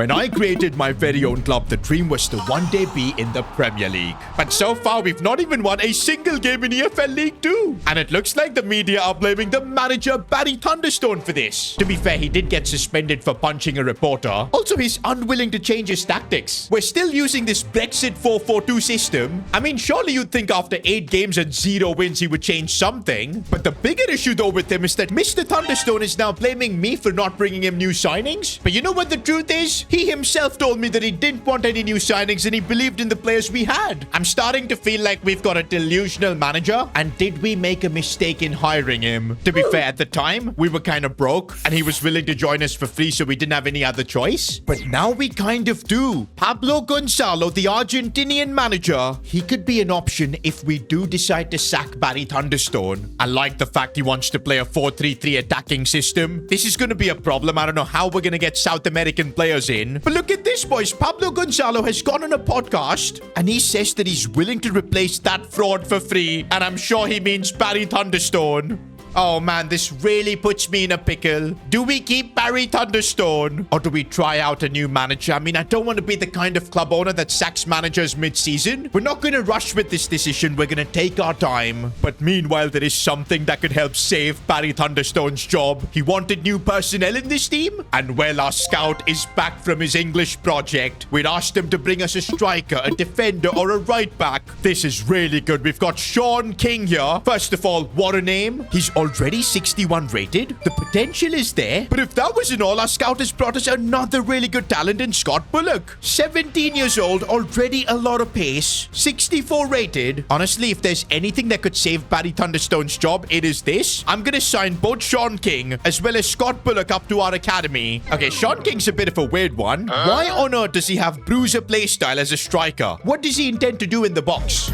When I created my very own club, the dream was to one day be in the Premier League. But so far, we've not even won a single game in EFL League 2. And it looks like the media are blaming the manager, Barry Thunderstone, for this. To be fair, he did get suspended for punching a reporter. Also, he's unwilling to change his tactics. We're still using this Brexit 4-4-2 system. I mean, surely you'd think after 8 games and 0 wins, he would change something. But the bigger issue, though, with him is that Mr. Thunderstone is now blaming me for not bringing him new signings. But you know what the truth is? He himself told me that he didn't want any new signings and he believed in the players we had. I'm starting to feel like we've got a delusional manager. And did we make a mistake in hiring him? To be fair, at the time, we were kind of broke and he was willing to join us for free, so we didn't have any other choice. But now we kind of do. Pablo Gonzalo, the Argentinian manager, he could be an option if we do decide to sack Barry Thunderstone. I like the fact he wants to play a 4-3-3 attacking system. This is going to be a problem. I don't know how we're going to get South American players in. But look at this, boys. Pablo Gonzalo has gone on a podcast and he says that he's willing to replace that fraud for free. And I'm sure he means Barry Thunderstone. Oh man, this really puts me in a pickle. Do we keep Barry Thunderstone? Or do we try out a new manager? I mean, I don't want to be the kind of club owner that sacks managers mid-season. We're not going to rush with this decision. We're going to take our time. But meanwhile, there is something that could help save Barry Thunderstone's job. He wanted new personnel in this team. And well, our scout is back from his English project. We'd asked him to bring us a striker, a defender, or a right back. This is really good. We've got Sean King here. First of all, what a name. He's already 61 rated. The potential is there. But if that wasn't all, our scout has brought us another really good talent in Scott Bullock. 17 years old, already a lot of pace. 64 rated. Honestly, if there's anything that could save Barry Thunderstone's job, it is this. I'm going to sign both Sean King as well as Scott Bullock up to our academy. Okay, Sean King's a bit of a weird one. Why on earth does he have bruiser playstyle as a striker? What does he intend to do in the box?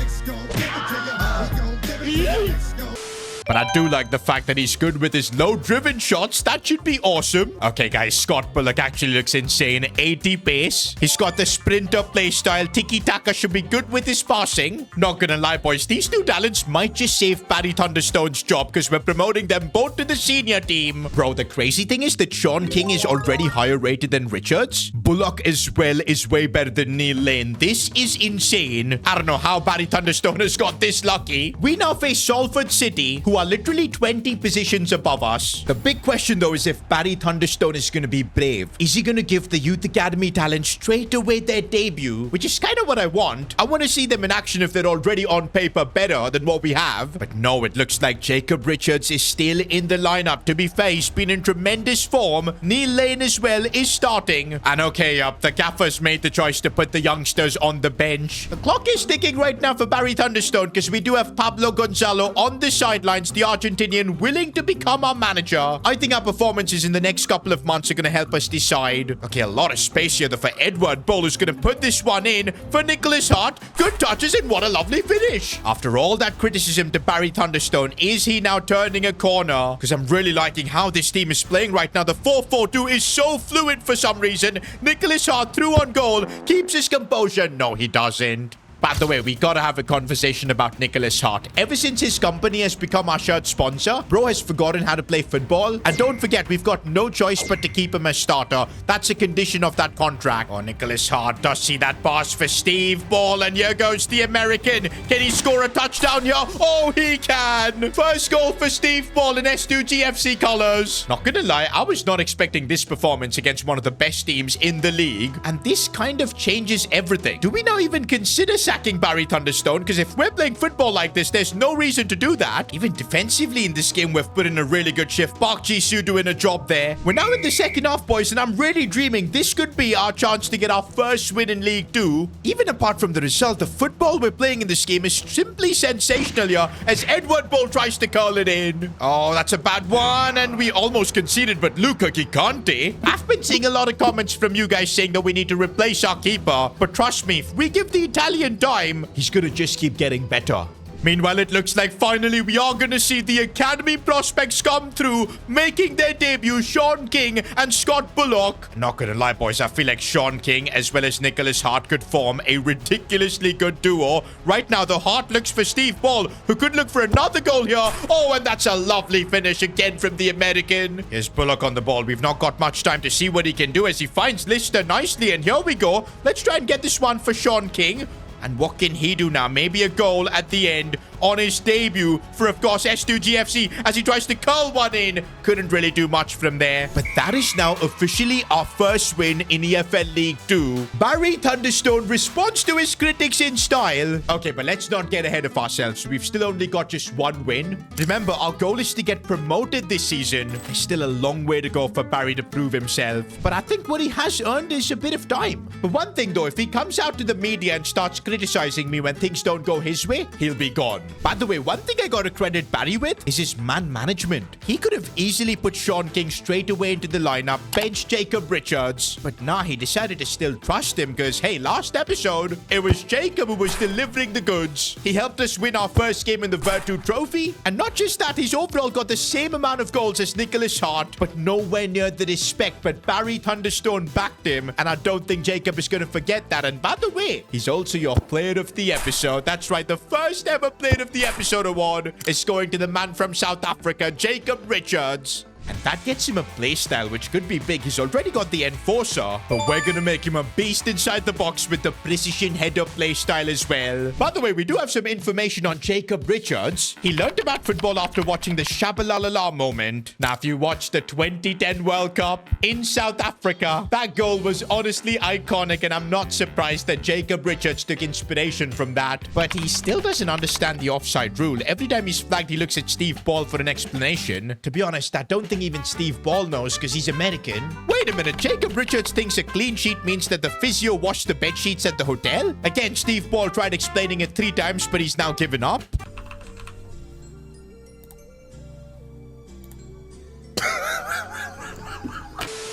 But I do like the fact that he's good with his low-driven shots. That should be awesome. Okay, guys, Scott Bullock actually looks insane. 80 pace. He's got the sprinter playstyle. Tiki-taka should be good with his passing. Not gonna lie, boys. These two talents might just save Barry Thunderstone's job because we're promoting them both to the senior team. Bro, the crazy thing is that Sean King is already higher rated than Richards. Bullock as well is way better than Neil Lane. This is insane. I don't know how Barry Thunderstone has got this lucky. We now face Salford City, who are literally 20 positions above us. The big question, though, is if Barry Thunderstone is going to be brave. Is he going to give the Youth Academy talent straight away their debut? Which is kind of what I want. I want to see them in action if they're already on paper better than what we have. But no, it looks like Jacob Richards is still in the lineup. To be fair, he's been in tremendous form. Neil Lane as well is starting. And okay, the gaffers made the choice to put the youngsters on the bench. The clock is ticking right now for Barry Thunderstone because we do have Pablo Gonzalo on the sidelines, the Argentinian, willing to become our manager. I think our performances in the next couple of months are going to help us decide. Okay, a lot of space here though for Edward Bull, who's going to put this one in for Nicholas Hart. Good touches and what a lovely finish. After all that criticism to Barry Thunderstone, is he now turning a corner? Because I'm really liking how this team is playing right now. The 4-4-2 is so fluid for some reason. Nicholas Hart through on goal, keeps his composure. No, he doesn't. By the way, we gotta have a conversation about Nicholas Hart. Ever since his company has become our shirt sponsor, bro has forgotten how to play football. And don't forget, we've got no choice but to keep him as starter. That's a condition of that contract. Oh, Nicholas Hart does see that pass for Steve Ball. And here goes the American. Can he score a touchdown here? Oh, he can. First goal for Steve Ball in S2GFC colors. Not gonna lie, I was not expecting this performance against one of the best teams in the league. And this kind of changes everything. Do we now even consider sacking Barry Thunderstone? Because if we're playing football like this, there's no reason to do that. Even defensively in this game, we've put in a really good shift. Park Ji-soo doing a job there. We're now in the second half, boys, and I'm really dreaming this could be our chance to get our first win in League 2. Even apart from the result, the football we're playing in this game is simply sensational here as Edward Bull tries to curl it in. Oh, that's a bad one, and we almost conceded, but Luca Gigante. I've been seeing a lot of comments from you guys saying that we need to replace our keeper, but trust me, if we give the Italian time, he's gonna just keep getting better. Meanwhile, it looks like finally we are going to see the academy prospects come through, making their debut. Sean King and Scott Bullock. Not gonna lie, boys, I feel like Sean King as well as Nicholas Hart could form a ridiculously good duo. Right now, the Hart looks for Steve Ball, who could look for another goal here. Oh, and that's a lovely finish again from the American. Here's Bullock on the ball. We've not got much time to see what he can do as he finds Lister nicely. And here we go. Let's try and get this one for Sean King. And what can he do now? Maybe a goal at the end on his debut for, of course, S2GFC as he tries to curl one in. Couldn't really do much from there. But that is now officially our first win in EFL League 2. Barry Thunderstone responds to his critics in style. Okay, but let's not get ahead of ourselves. We've still only got just one win. Remember, our goal is to get promoted this season. There's still a long way to go for Barry to prove himself. But I think what he has earned is a bit of time. But one thing, though, if he comes out to the media and starts criticizing me when things don't go his way, he'll be gone. By the way, one thing I gotta credit Barry with is his man management. He could have easily put Sean King straight away into the lineup, bench Jacob Richards. But nah, he decided to still trust him because, hey, last episode, it was Jacob who was delivering the goods. He helped us win our first game in the Virtu Trophy. And not just that, he's overall got the same amount of goals as Nicholas Hart, but nowhere near the respect. But Barry Thunderstone backed him, and I don't think Jacob is gonna forget that. And by the way, he's also your player of the episode. That's right, the first ever player of the episode award is going to the man from South Africa, Jacob Richards. And that gets him a playstyle, which could be big. He's already got the Enforcer, but we're going to make him a beast inside the box with the precision header playstyle as well. By the way, we do have some information on Jacob Richards. He learned about football after watching the Shabalalala moment. Now, if you watched the 2010 World Cup in South Africa, that goal was honestly iconic, and I'm not surprised that Jacob Richards took inspiration from that. But he still doesn't understand the offside rule. Every time he's flagged, he looks at Steve Ball for an explanation. To be honest, I don't think even Steve Ball knows because he's American. Wait a minute, Jacob Richards thinks a clean sheet means that the physio washed the bed sheets at the hotel? Again, Steve Ball tried explaining it 3 times, but he's now given up.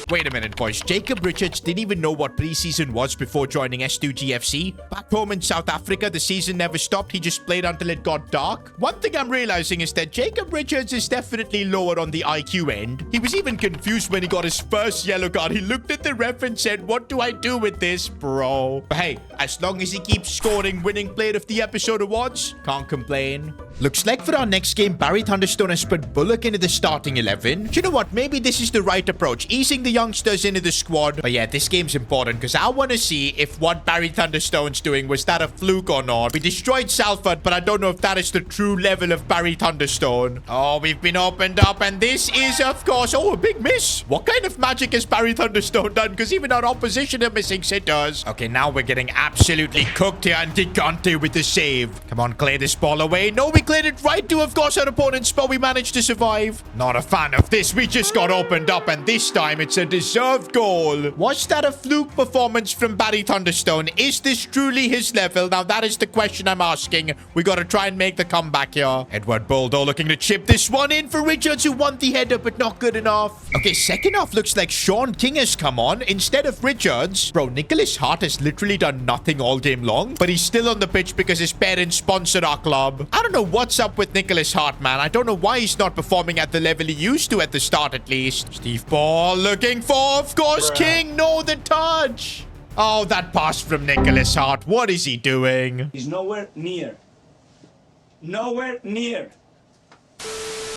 Wait a minute, boys. Jacob Richards didn't even know what preseason was before joining S2GFC. Back home in South Africa, the season never stopped. He just played until it got dark. One thing I'm realizing is that Jacob Richards is definitely lower on the IQ end. He was even confused when he got his first yellow card. He looked at the ref and said, "What do I do with this, bro?" But hey, as long as he keeps scoring winning player of the episode awards, can't complain. Looks like for our next game, Barry Thunderstone has put Bullock into the starting 11. Do you know what? Maybe this is the right approach, easing the youngsters into the squad. But yeah, this game's important because I want to see if what Barry Thunderstone's doing, was that a fluke or not. We destroyed Salford, but I don't know if that is the true level of Barry Thunderstone. Oh, we've been opened up, and this is, of course, oh, a big miss. What kind of magic has Barry Thunderstone done? Because even our opposition are missing sitters. Okay, now we're getting absolutely cooked here, and Gigante with the save. Come on, clear this ball away. No, we cleared it right to, of course, our opponent's, but we managed to survive. Not a fan of this. We just got opened up, and this time it's a deserved goal. Was that a fluke performance from Barry Thunderstone? Is this truly his level? Now, that is the question I'm asking. We got to try and make the comeback here. Edward Boldo looking to chip this one in for Richards, who won the header, but not good enough. Okay, second half looks like Sean King has come on instead of Richards. Bro, Nicholas Hart has literally done nothing all game long, but he's still on the pitch because his parents sponsor our club. I don't know what's up with Nicholas Hart, man. I don't know why he's not performing at the level he used to at the start, at least. Steve Ball looking for, of course, King. No, the touch. Oh, that pass from Nicholas Hart. What is he doing? He's nowhere near. Nowhere near.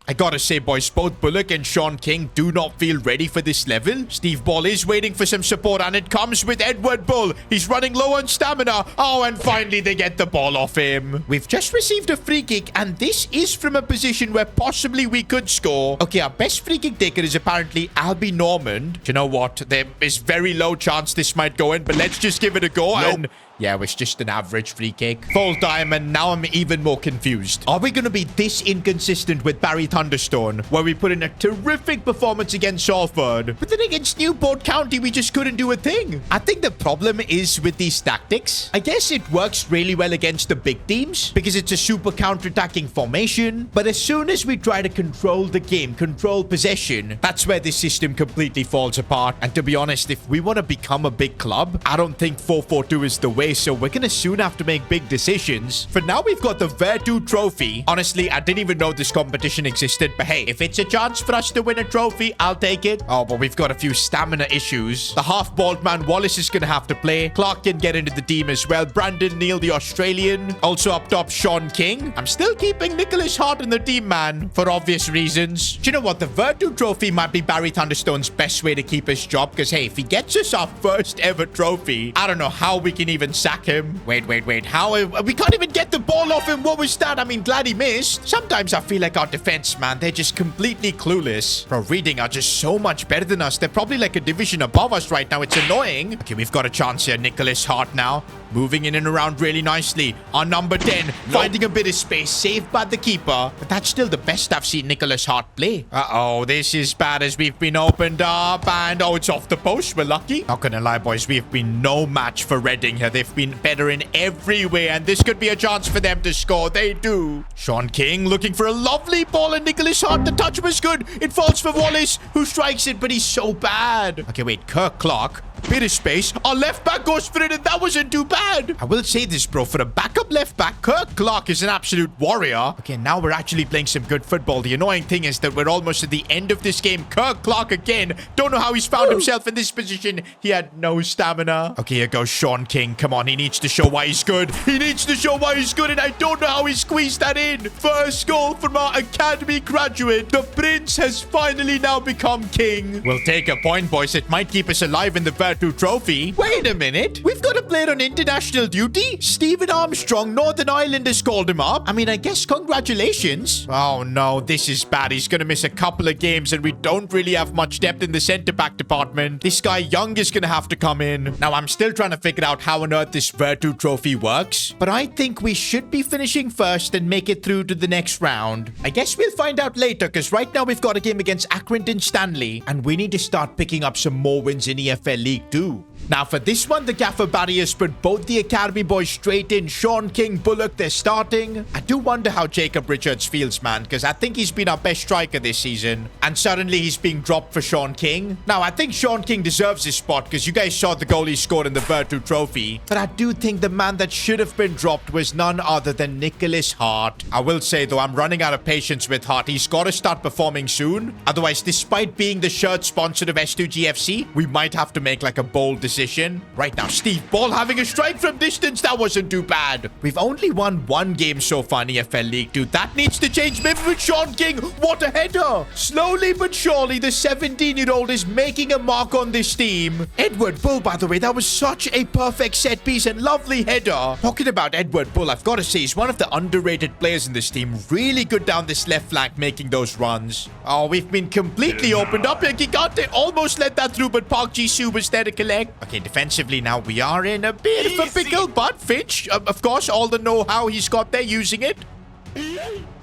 I gotta say, boys, both Bullock and Sean King do not feel ready for this level. Steve Ball is waiting for some support, and it comes with Edward Bull. He's running low on stamina. Oh, and finally they get the ball off him. We've just received a free kick, and this is from a position where possibly we could score. Okay, our best free kick taker is apparently Albie Normand. Do you know what? There is very low chance this might go in, but let's just give it a go. Nope. And yeah, it was just an average free kick. Full time, and now I'm even more confused. Are we going to be this inconsistent with Barry Thunderstone, where we put in a terrific performance against Salford, but then against Newport County, we just couldn't do a thing? I think the problem is with these tactics. I guess it works really well against the big teams because it's a super counter-attacking formation, but as soon as we try to control the game, control possession, that's where this system completely falls apart. And to be honest, if we want to become a big club, I don't think 4-4-2 is the way. away, so we're gonna soon have to make big decisions. For now, we've got the Vertu Trophy. Honestly, I didn't even know this competition existed, but hey, if it's a chance for us to win a trophy, I'll take it. Oh, but we've got a few stamina issues. The half-bald man Wallace is gonna have to play. Clark can get into the team as well. Brandon Neal, the Australian. Also up top, Sean King. I'm still keeping Nicholas Hart in the team, man, for obvious reasons. Do you know what? The Vertu Trophy might be Barry Thunderstone's best way to keep his job, because hey, if he gets us our first ever trophy, I don't know how we can even sack him. Wait. How? We can't even get the ball off him. What was that? I mean, glad he missed. Sometimes I feel like our defense, man, they're just completely clueless. Bro, Reading are just so much better than us. They're probably like a division above us right now. It's annoying. Okay, we've got a chance here. Nicholas Hart now. Moving in and around really nicely. Our number 10, finding a bit of space, saved by the keeper. But that's still the best I've seen Nicholas Hart play. Uh-oh, this is bad as we've been opened up. And, oh, it's off the post. We're lucky. Not gonna lie, boys. We've been no match for Reading here. They've been better in every way. And this could be a chance for them to score. They do. Sean King looking for a lovely ball. And Nicholas Hart, the touch was good. It falls for Wallace, who strikes it, but he's so bad. Okay, wait. Kirk Clark. Bit of space. Our left back goes for it, and that wasn't too bad. I will say this, bro. For a backup left back, Kirk Clark is an absolute warrior. Okay, now we're actually playing some good football. The annoying thing is that we're almost at the end of this game. Kirk Clark again. Don't know how he's found himself in this position. He had no stamina. Okay, here goes Sean King. Come on, he needs to show why he's good. He needs to show why he's good, and I don't know how he squeezed that in. First goal from our academy graduate. The prince has finally now become king. We'll take a point, boys. It might keep us alive in the Vertu Trophy. Wait a minute. We've got a player on international duty. Stephen Armstrong, Northern Ireland has called him up. I mean, I guess congratulations. Oh no, this is bad. He's gonna miss a couple of games, and we don't really have much depth in the centre-back department. This guy Young is gonna have to come in. Now, I'm still trying to figure out how on earth this Vertu Trophy works, but I think we should be finishing first and make it through to the next round. I guess we'll find out later, because right now we've got a game against Accrington Stanley, and we need to start picking up some more wins in EFL League 2. Now, for this one, the gaffer barriers put both the academy boys straight in. Sean King, Bullock, they're starting. I do wonder how Jacob Richards feels, man, because I think he's been our best striker this season. And suddenly he's being dropped for Sean King. Now, I think Sean King deserves this spot, because you guys saw the goal he scored in the Vertu Trophy. But I do think the man that should have been dropped was none other than Nicholas Hart. I will say, though, I'm running out of patience with Hart. He's got to start performing soon. Otherwise, despite being the shirt sponsor of S2GFC, we might have to make like a bold decision. Right now, Steve Ball having a strike from distance. That wasn't too bad. We've only won one game so far in EFL League 2. That needs to change. Maybe with Sean King. What a header. Slowly but surely, the 17-year-old is making a mark on this team. Edward Bull, by the way, that was such a perfect set piece and lovely header. Talking about Edward Bull, I've got to say, he's one of the underrated players in this team. Really good down this left flank, making those runs. Oh, we've been completely opened up here. Gigante almost let that through, but Park Ji-soo was there to collect. Okay, defensively now, we are in a bit of a pickle, but Finch, of course, all the know-how he's got there, using it.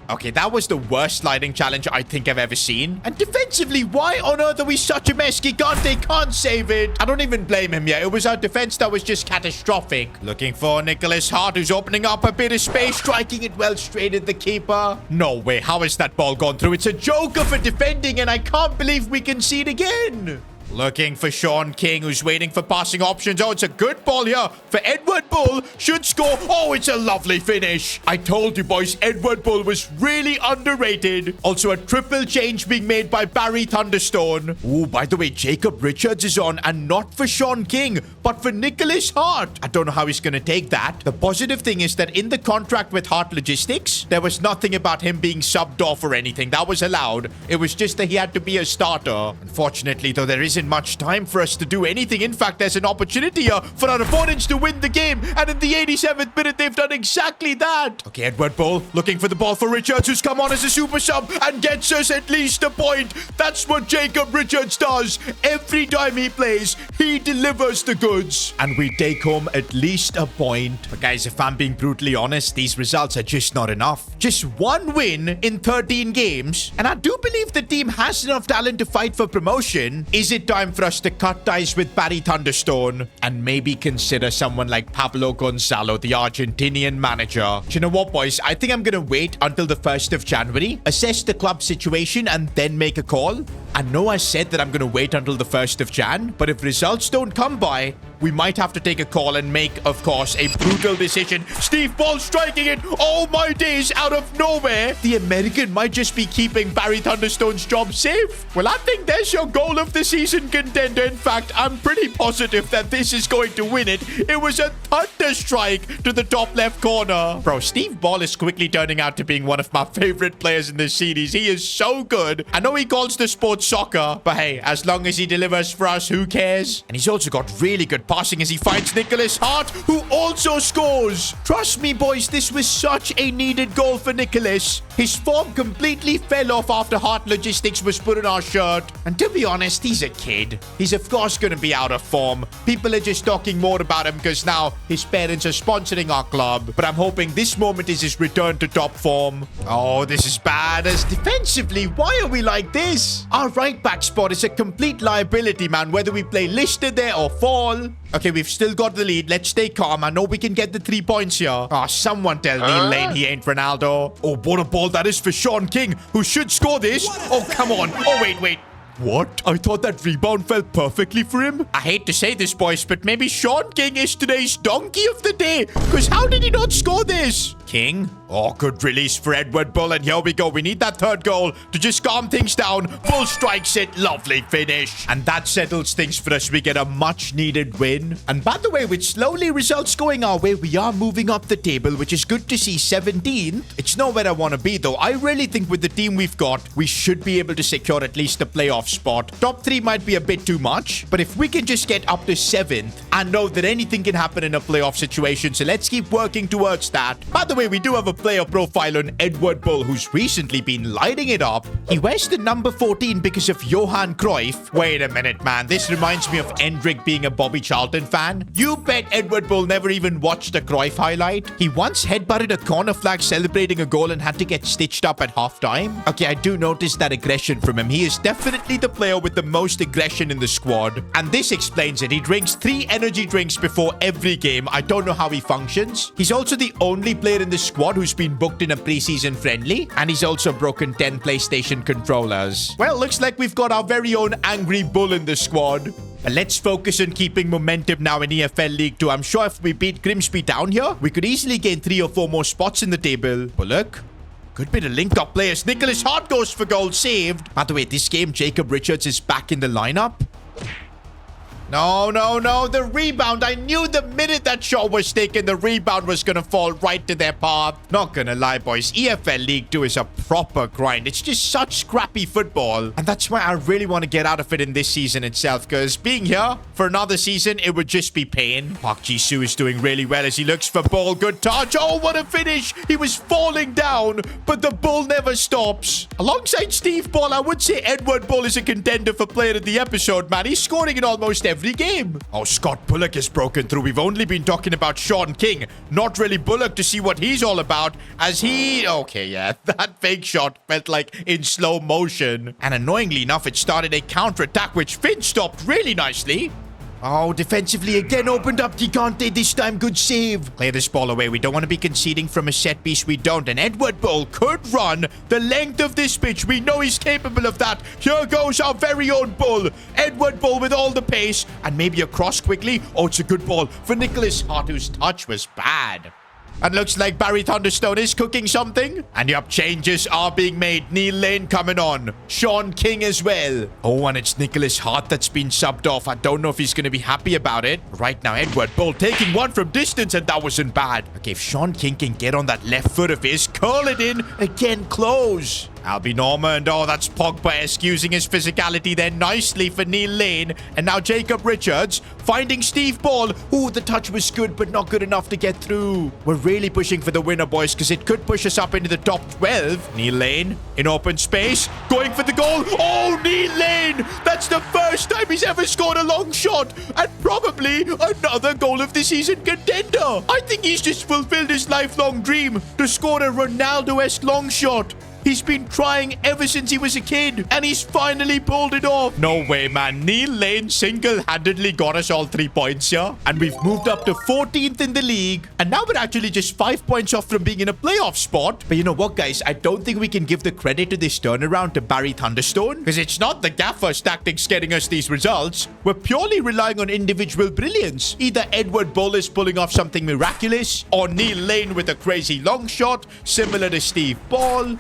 Okay, that was the worst sliding challenge I think I've ever seen. And defensively, why on earth are we such a mess? Gigante can't save it. I don't even blame him yet. It was our defense that was just catastrophic. Looking for Nicholas Hart, who's opening up a bit of space, striking it well straight at the keeper. No way. How has that ball gone through? It's a joker for defending, and I can't believe we concede again. Looking for Sean King, who's waiting for passing options. Oh, it's a good ball here for Edward Bull. Should score. Oh, it's a lovely finish. I told you, boys, Edward Bull was really underrated. Also, a triple change being made by Barry Thunderstone. Oh, by the way, Jacob Richards is on, and not for Sean King, but for Nicholas Hart. I don't know how he's going to take that. The positive thing is that in the contract with Hart Logistics, there was nothing about him being subbed off or anything. That was allowed. It was just that he had to be a starter. Unfortunately, though, there isn't much time for us to do anything. In fact, there's an opportunity here for our opponents to win the game, and in the 87th minute, they've done exactly that. Okay, Edward Bull looking for the ball for Richards, who's come on as a super sub and gets us at least a point. That's what Jacob Richards does. Every time he plays, he delivers the goods, and we take home at least a point. But guys, if I'm being brutally honest, these results are just not enough. Just one win in 13 games, and I do believe the team has enough talent to fight for promotion. Is it time for us to cut ties with Barry Thunderstone and maybe consider someone like Pablo Gonzalo, the Argentinian manager? Do you know what, boys? I think I'm gonna wait until the 1st of January, assess the club situation, and then make a call. I know I said that I'm gonna wait until the 1st of Jan, but if results don't come by, we might have to take a call and make, of course, a brutal decision. Steve Ball striking it. Oh my days, out of nowhere. The American might just be keeping Barry Thunderstone's job safe. Well, I think there's your goal of the season, contender. In fact, I'm pretty positive that this is going to win it. It was a thunder strike to the top left corner. Bro, Steve Ball is quickly turning out to being one of my favorite players in this series. He is so good. I know he calls the sport soccer, but hey, as long as he delivers for us, who cares? And he's also got really good passing as he finds Nicholas Hart, who also scores. Trust me, boys, this was such a needed goal for Nicholas. His form completely fell off after Hart Logistics was put on our shirt. And to be honest, he's a kid. He's of course going to be out of form. People are just talking more about him because now his parents are sponsoring our club. But I'm hoping this moment is his return to top form. Oh, this is bad. As defensively, why are we like this? Our right back spot is a complete liability, man, whether we play Lister there or Fall. Okay, we've still got the lead. Let's stay calm. I know we can get the 3 points here. Oh, someone tell Neil Lane he ain't Ronaldo. Oh, what a ball that is for Sean King, who should score this. Oh, come on. Oh, wait. What? I thought that rebound fell perfectly for him. I hate to say this, boys, but maybe Sean King is today's donkey of the day. Because how did he not score this? King? Oh, good release for Edward Bull. And here we go. We need that third goal to just calm things down. Bull strikes it. Lovely finish. And that settles things for us. We get a much-needed win. And by the way, with slowly results going our way, we are moving up the table, which is good to see. 17th. It's not where I want to be, though. I really think with the team we've got, we should be able to secure at least the playoff spot. Top 3 might be a bit too much, but if we can just get up to 7th, I know that anything can happen in a playoff situation, so let's keep working towards that. By the way, we do have a player profile on Edward Bull, who's recently been lighting it up. He wears the number 14 because of Johan Cruyff. Wait a minute, man. This reminds me of Endrick being a Bobby Charlton fan. You bet Edward Bull never even watched a Cruyff highlight. He once headbutted a corner flag celebrating a goal and had to get stitched up at halftime. Okay, I do notice that aggression from him. He is definitely the player with the most aggression in the squad. And this explains it. He drinks 3 energy drinks before every game. I don't know how he functions. He's also the only player in the squad who's been booked in a preseason friendly. And he's also broken 10 PlayStation controllers. Well, looks like we've got our very own Angry Bull in the squad. But let's focus on keeping momentum now in EFL League 2. I'm sure if we beat Grimsby down here, we could easily gain 3 or 4 more spots in the table. Bullock. Good bit of link-up players. Nicholas Hart goes for goal, saved. By the way, this game, Jacob Richards is back in the lineup. No. The rebound. I knew the minute that shot was taken, the rebound was going to fall right to their path. Not going to lie, boys. EFL League 2 is a proper grind. It's just such scrappy football. And that's why I really want to get out of it in this season itself. Because being here for another season, it would just be pain. Park Ji-soo is doing really well as he looks for ball. Good touch. Oh, what a finish. He was falling down, but the ball never stops. Alongside Steve Ball, I would say Edward Bull is a contender for player of the episode, man. He's scoring in almost every game. Oh, Scott Bullock is broken through. We've only been talking about Sean King, not really Bullock, to see what he's all about as he... Okay, yeah, that fake shot felt like in slow motion. And annoyingly enough, it started a counter-attack, which Finn stopped really nicely. Oh, defensively again opened up Gigante this time. Good save. Clear this ball away. We don't want to be conceding from a set piece. We don't. And Edward Bull could run the length of this pitch. We know he's capable of that. Here goes our very own Bull. Edward Bull with all the pace. And maybe a cross quickly. Oh, it's a good ball for Nicholas Hart, whose touch was bad. And looks like Barry Thunderstone is cooking something. And yup, changes are being made. Neil Lane coming on. Sean King as well. Oh, and it's Nicholas Hart that's been subbed off. I don't know if he's going to be happy about it. Right now, Edward Bull taking one from distance, and that wasn't bad. Okay, if Sean King can get on that left foot of his, curl it in, again, close. Albie Norma, and oh, that's Pogba-esque, using his physicality there nicely for Neil Lane. And now Jacob Richards finding Steve Ball. Ooh, the touch was good, but not good enough to get through. We're really pushing for the winner, boys, because it could push us up into the top 12. Neil Lane in open space, going for the goal. Oh, Neil Lane! That's the first time he's ever scored a long shot, and probably another goal of the season contender. I think he's just fulfilled his lifelong dream to score a Ronaldo-esque long shot. He's been trying ever since he was a kid, and he's finally pulled it off. No way, man. Neil Lane single-handedly got us all 3 points here, and we've moved up to 14th in the league, and now we're actually just 5 points off from being in a playoff spot. But you know what, guys? I don't think we can give the credit to this turnaround to Barry Thunderstone, because it's not the gaffer's tactics getting us these results. We're purely relying on individual brilliance. Either Edward Bull is pulling off something miraculous, or Neil Lane with a crazy long shot, similar to Steve Ball.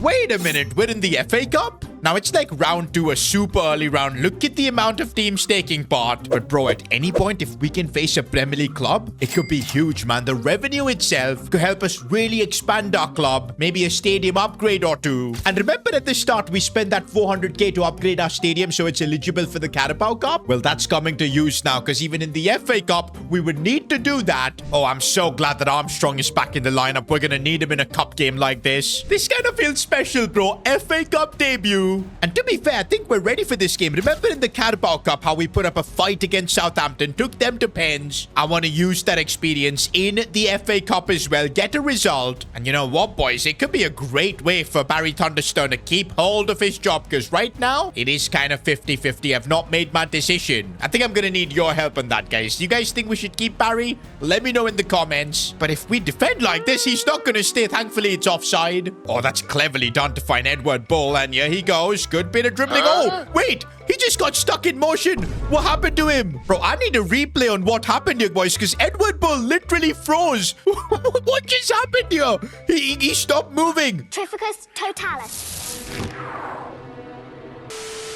Wait a minute, we're in the FA Cup? Now, it's like round 2, a super early round. Look at the amount of teams taking part. But bro, at any point, if we can face a Premier League club, it could be huge, man. The revenue itself could help us really expand our club. Maybe a stadium upgrade or 2. And remember at the start, we spent that 400k to upgrade our stadium so it's eligible for the Carabao Cup? Well, that's coming to use now, because even in the FA Cup, we would need to do that. Oh, I'm so glad that Armstrong is back in the lineup. We're gonna need him in a cup game like this. This kind of feels special, bro. FA Cup debut. And to be fair, I think we're ready for this game. Remember in the Carabao Cup how we put up a fight against Southampton, took them to pens? I want to use that experience in the FA Cup as well, get a result. And you know what, boys? It could be a great way for Barry Thunderstone to keep hold of his job, because right now, it is kind of 50-50. I've not made my decision. I think I'm going to need your help on that, guys. Do you guys think we should keep Barry? Let me know in the comments. But if we defend like this, he's not going to stay. Thankfully, it's offside. Oh, that's cleverly done to find Edward Bull. And here he goes. Good bit of dribbling. Oh, wait. He just got stuck in motion. What happened to him? Bro, I need a replay on what happened here, boys, because Edward Bull literally froze. What just happened here? He stopped moving. Trificus totalis.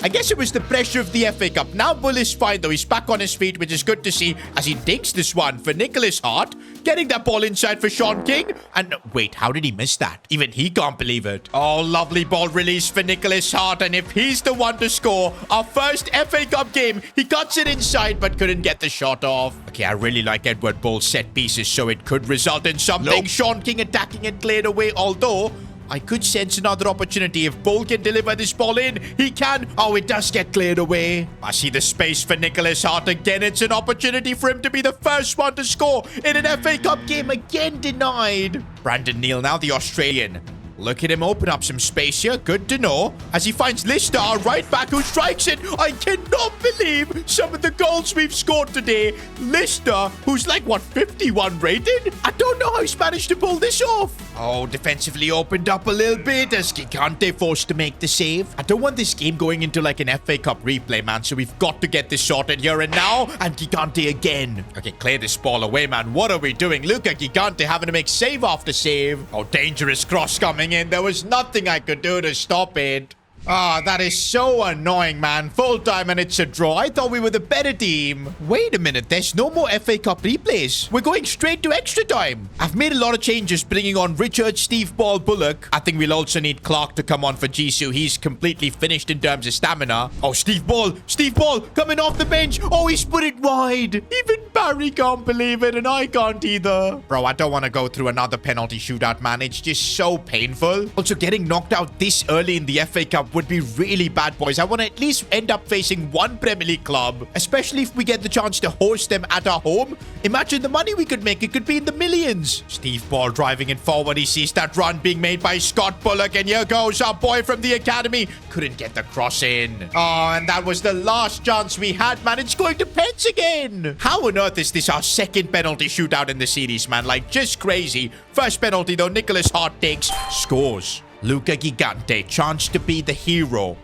I guess it was the pressure of the FA Cup. Now Bull is fine, though. He's back on his feet, which is good to see, as he takes this one for Nicholas Hart, getting that ball inside for Sean King. And wait, how did he miss that? Even he can't believe it. Oh, lovely ball release for Nicholas Hart. And if he's the one to score our first FA Cup game, he cuts it inside, but couldn't get the shot off. Okay, I really like Edward Bull's set pieces, so it could result in something. Nope. Sean King attacking it cleared away, although I could sense another opportunity. If Bull can deliver this ball in, he can. Oh, it does get cleared away. I see the space for Nicholas Hart again. It's an opportunity for him to be the first one to score in an FA Cup game. Again denied. Brandon Neal now, the Australian. Look at him open up some space here. Good to know. As he finds Lister, our right back, who strikes it. I cannot believe some of the goals we've scored today. Lister, who's like, what, 51 rated? I don't know how he's managed to pull this off. Oh, defensively opened up a little bit as Gigante forced to make the save. I don't want this game going into like an FA Cup replay, man. So we've got to get this sorted here and now. And Gigante again. Okay, clear this ball away, man. What are we doing? Look at Gigante having to make save after save. Oh, dangerous cross coming in. There was nothing I could do to stop it. Ah, that is so annoying, man. Full time and it's a draw. I thought we were the better team. Wait a minute. There's no more FA Cup replays. We're going straight to extra time. I've made a lot of changes, bringing on Richard, Steve Ball, Bullock. I think we'll also need Clark to come on for Jisoo. He's completely finished in terms of stamina. Oh, Steve Ball coming off the bench. Oh, he's put it wide. Even Barry can't believe it, and I can't either. Bro, I don't want to go through another penalty shootout, man. It's just so painful. Also, getting knocked out this early in the FA Cup would be really bad, boys. I want to at least end up facing one Premier League club, especially if we get the chance to host them at our home. Imagine the money we could make. It could be in the millions. Steve Ball driving it forward. He sees that run being made by Scott Bullock, and here goes our boy from the academy. Couldn't get the cross in. Oh, and that was the last chance we had, man. It's going to pens again. How on earth is this our second penalty shootout in the series, man? Like, just crazy. First penalty, though, Nicholas Hart takes, scores. Luca Gigante, chance to be the hero.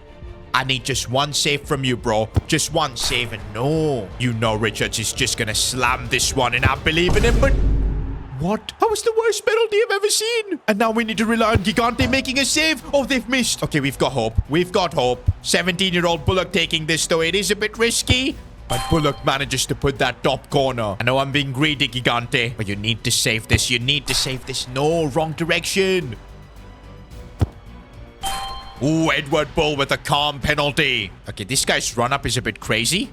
I need just one save from you, bro. Just one save, and no. You know Richards is just gonna slam this one, and I believe in him, but what? That was the worst penalty I've ever seen. And now we need to rely on Gigante making a save. Oh, they've missed. Okay, we've got hope. We've got hope. 17-year-old Bullock taking this, though. It is a bit risky. But Bullock manages to put that top corner. I know I'm being greedy, Gigante, but you need to save this. You need to save this. No, wrong direction. Ooh, Edward Bull with a calm penalty. Okay, this guy's run-up is a bit crazy.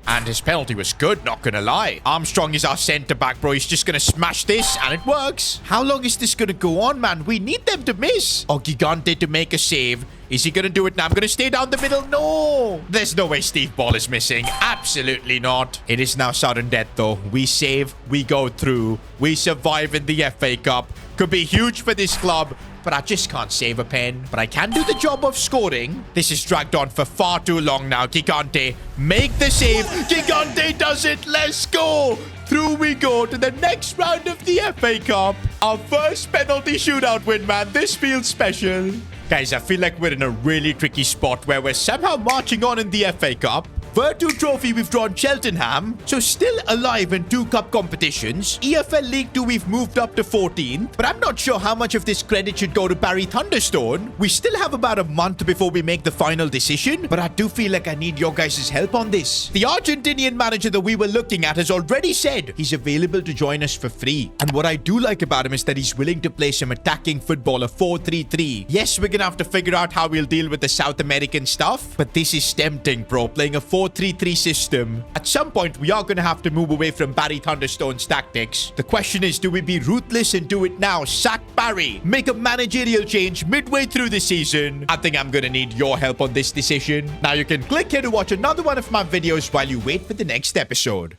And his penalty was good, not gonna lie. Armstrong is our centre-back, bro. He's just gonna smash this, and it works. How long is this gonna go on, man? We need them to miss. Oh, Gigante to make a save. Is he gonna do it now? I'm gonna stay down the middle. No! There's no way Steve Ball is missing. Absolutely not. It is now sudden death, though. We save, we go through. We survive in the FA Cup. Could be huge for this club. but I just can't save a pen. But I can do the job of scoring. This is dragged on for far too long now. Gigante, make the save. Gigante does it. Let's go. Through we go to the next round of the FA Cup. Our first penalty shootout win, man. This feels special. Guys, I feel like we're in a really tricky spot where we're somehow marching on in the FA Cup. Virtu Trophy, we've drawn Cheltenham, so still alive in 2 cup competitions. EFL League 2, we've moved up to 14th, but I'm not sure how much of this credit should go to Barry Thunderstone. We still have about a month before we make the final decision, but I do feel like I need your guys' help on this. The Argentinian manager that we were looking at has already said he's available to join us for free. And what I do like about him is that he's willing to play some attacking football, a 4-3-3. Yes, we're gonna have to figure out how we'll deal with the South American stuff, but this is tempting, bro, playing a 4-3-3 system. At some point, we are going to have to move away from Barry Thunderstone's tactics. The question is, do we be ruthless and do it now? Sack Barry. Make a managerial change midway through the season. I think I'm going to need your help on this decision. Now you can click here to watch another one of my videos while you wait for the next episode.